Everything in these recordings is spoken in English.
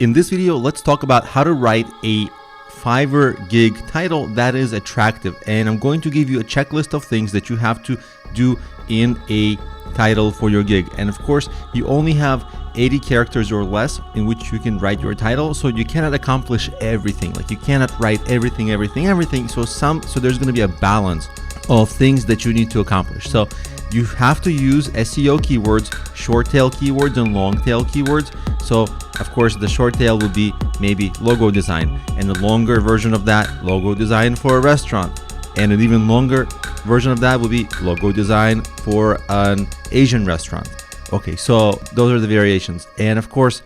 In this video, let's talk about how to write a Fiverr gig title that is attractive. And I'm going to give you a checklist of things that you have to do in a title for your gig. And of course, you only have 80 characters or less in which you can write your title. So you cannot accomplish everything. Like you cannot write everything. So there's going to be a balance of things that you need to accomplish. So you have to use SEO keywords, short tail keywords, and long tail keywords. So of course, the short tail will be maybe logo design, and the longer version of that, logo design for a restaurant, and an even longer version of that will be logo design for an Asian restaurant. Okay, so those are the variations. And of course,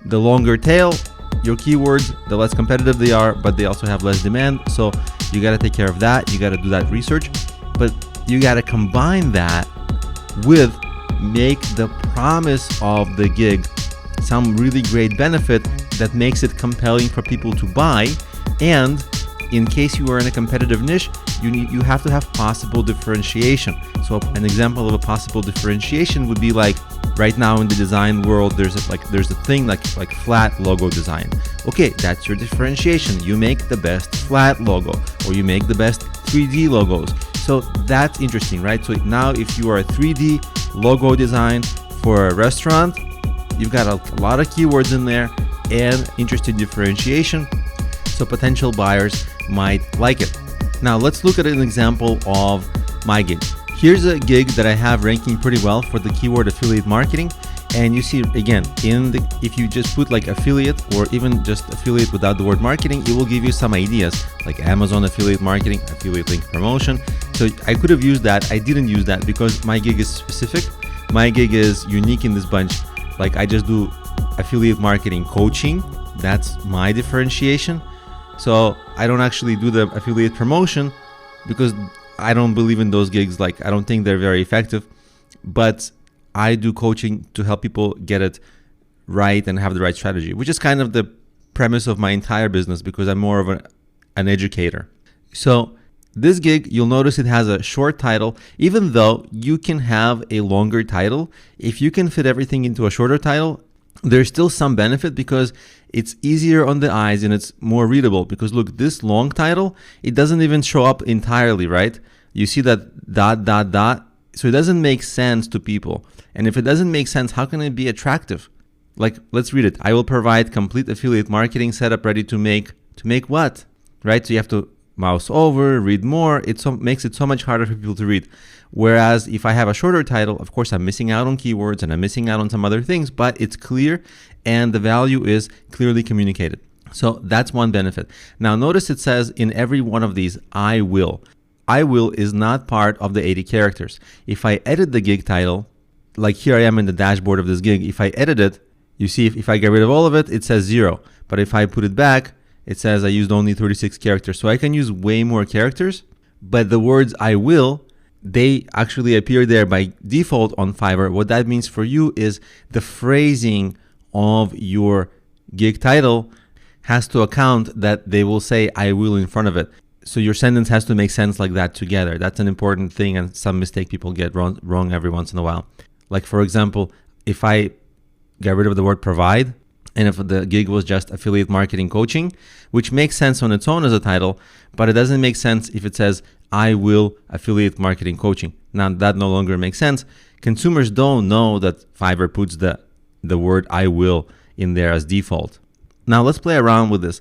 the longer tail, your keywords, the less competitive they are, but they also have less demand. So you got to take care of that. You got to do that research, but you got to combine that with make the promise of the gig some really great benefit that makes it compelling for people to buy. And in case you are in a competitive niche, you have to have possible differentiation. So an example of a possible differentiation would be like right now in the design world, there's a thing like flat logo design. Okay, that's your differentiation. You make the best flat logo, or you make the best 3D logos. So that's interesting, right? So now if you are a 3D logo design for a restaurant, you've got a lot of keywords in there and interesting differentiation, so potential buyers might like it. Now let's look at an example of my gig. Here's a gig that I have ranking pretty well for the keyword affiliate marketing. And you see again, if you just put like affiliate or even just affiliate without the word marketing, it will give you some ideas like Amazon affiliate marketing, affiliate link promotion. So I could have used that. I didn't use that because my gig is specific. My gig is unique in this bunch. Like I just do affiliate marketing coaching. That's my differentiation. So I don't actually do the affiliate promotion because I don't believe in those gigs. Like I don't think they're very effective, but I do coaching to help people get it right and have the right strategy, which is kind of the premise of my entire business because I'm more of an educator. So this gig, you'll notice it has a short title, even though you can have a longer title. If you can fit everything into a shorter title, there's still some benefit because it's easier on the eyes and it's more readable. Because look, this long title, it doesn't even show up entirely, right? You see that dot. So it doesn't make sense to people. And if it doesn't make sense, how can it be attractive? Like, let's read it. I will provide complete affiliate marketing setup ready to make what, right? So you have to mouse over, read more. It makes it so much harder for people to read. Whereas if I have a shorter title, of course, I'm missing out on keywords and I'm missing out on some other things, but it's clear and the value is clearly communicated. So that's one benefit. Now notice it says in every one of these, I will. I will is not part of the 80 characters. If I edit the gig title, like here I am in the dashboard of this gig, if I edit it, you see if I get rid of all of it, it says 0. But if I put it back, it says I used only 36 characters. So I can use way more characters, but the words I will, they actually appear there by default on Fiverr. What that means for you is the phrasing of your gig title has to account that they will say I will in front of it. So your sentence has to make sense like that together. That's an important thing and some mistake people get wrong every once in a while. Like for example, if I get rid of the word provide, and if the gig was just affiliate marketing coaching, which makes sense on its own as a title, but it doesn't make sense if it says, I will affiliate marketing coaching. Now that no longer makes sense. Consumers don't know that Fiverr puts the word I will in there as default. Now let's play around with this.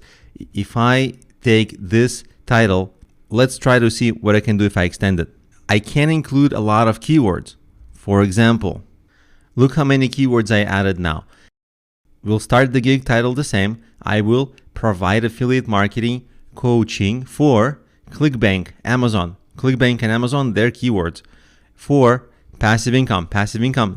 If I take this title, let's try to see what I can do if I extend it. I can include a lot of keywords. For example, look how many keywords I added now. We'll start the gig title the same. I will provide affiliate marketing coaching for ClickBank, Amazon. ClickBank and Amazon, they're keywords. For passive income,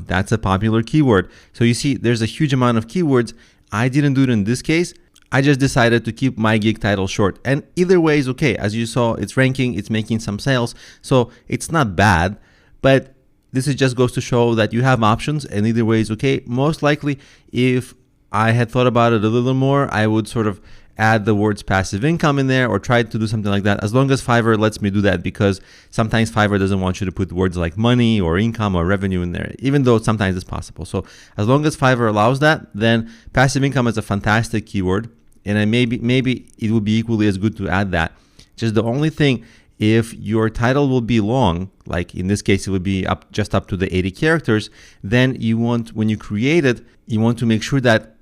that's a popular keyword. So you see, there's a huge amount of keywords. I didn't do it in this case. I just decided to keep my gig title short. And either way is okay. As you saw, it's ranking, it's making some sales. So it's not bad, but this just goes to show that you have options and either way is okay. Most likely, if I had thought about it a little more, I would sort of add the words passive income in there or try to do something like that, as long as Fiverr lets me do that, because sometimes Fiverr doesn't want you to put words like money or income or revenue in there, even though sometimes it's possible. So as long as Fiverr allows that, then passive income is a fantastic keyword, and maybe it would be equally as good to add that. Just the only thing, if your title will be long, like in this case, it would be just up to the 80 characters, then you want, when you create it, you want to make sure that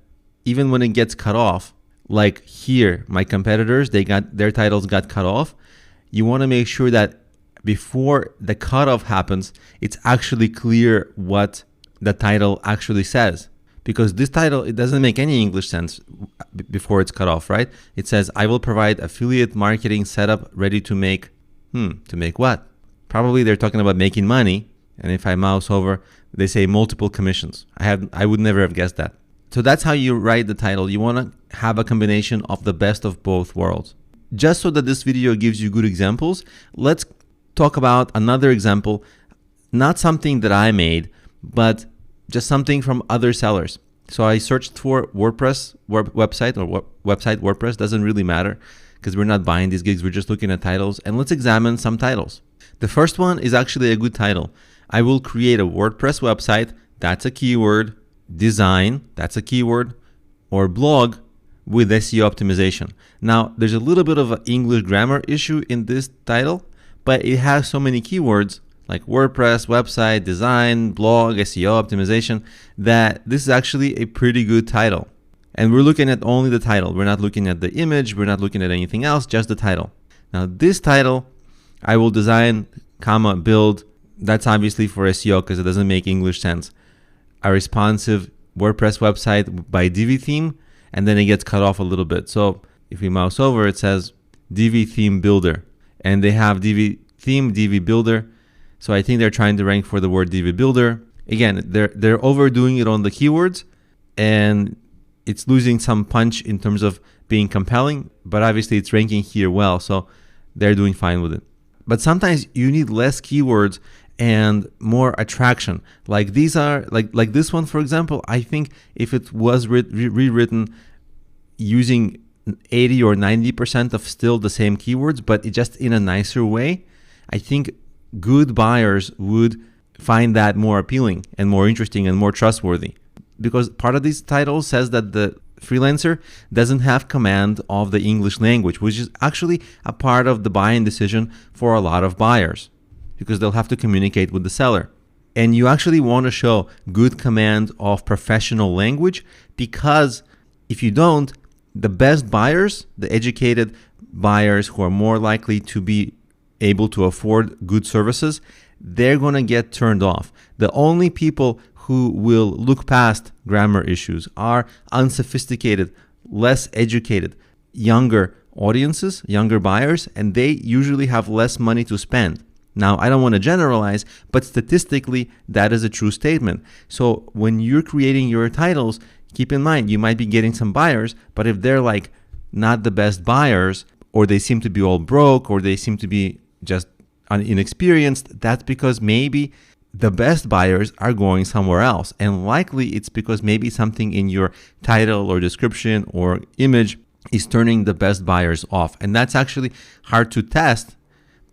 even when it gets cut off, like here, my competitors, their titles got cut off. You want to make sure that before the cutoff happens, it's actually clear what the title actually says. Because this title, it doesn't make any English sense before it's cut off, right? It says, I will provide affiliate marketing setup ready to make, to make what? Probably they're talking about making money. And if I mouse over, they say multiple commissions. I would never have guessed that. So that's how you write the title. You want to have a combination of the best of both worlds. Just so that this video gives you good examples, let's talk about another example, not something that I made, but just something from other sellers. So I searched for WordPress website, or website WordPress, doesn't really matter because we're not buying these gigs, we're just looking at titles, and let's examine some titles. The first one is actually a good title. I will create a WordPress website, that's a keyword, design, that's a keyword, or blog with SEO optimization. Now, there's a little bit of an English grammar issue in this title, but it has so many keywords like WordPress, website, design, blog, SEO optimization, that this is actually a pretty good title. And we're looking at only the title. We're not looking at the image. We're not looking at anything else, just the title. Now, this title, I will design, build. That's obviously for SEO because it doesn't make English sense. A responsive WordPress website by Divi theme, and then it gets cut off a little bit. So if we mouse over, it says Divi theme builder, and they have Divi theme, Divi builder. So I think they're trying to rank for the word Divi builder. Again, they're overdoing it on the keywords, and it's losing some punch in terms of being compelling, but obviously it's ranking here well, so they're doing fine with it. But sometimes you need less keywords and more attraction. Like these are, like this one, for example, I think if it was rewritten using 80 or 90% of still the same keywords, but it just in a nicer way, I think good buyers would find that more appealing and more interesting and more trustworthy. Because part of these titles says that the freelancer doesn't have command of the English language, which is actually a part of the buying decision for a lot of buyers, because they'll have to communicate with the seller. And you actually want to show good command of professional language, because if you don't, the best buyers, the educated buyers who are more likely to be able to afford good services, they're going to get turned off. The only people who will look past grammar issues are unsophisticated, less educated, younger audiences, younger buyers, and they usually have less money to spend. Now, I don't want to generalize, but statistically, that is a true statement. So when you're creating your titles, keep in mind, you might be getting some buyers, but if they're like not the best buyers, or they seem to be all broke, or they seem to be just inexperienced, that's because maybe the best buyers are going somewhere else. And likely it's because maybe something in your title or description or image is turning the best buyers off. And that's actually hard to test,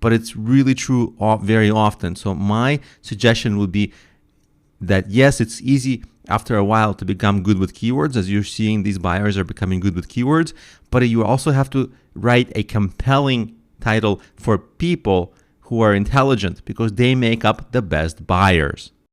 but it's really true very often. So my suggestion would be that yes, it's easy after a while to become good with keywords, as you're seeing these buyers are becoming good with keywords, but you also have to write a compelling title for people who are intelligent, because they make up the best buyers.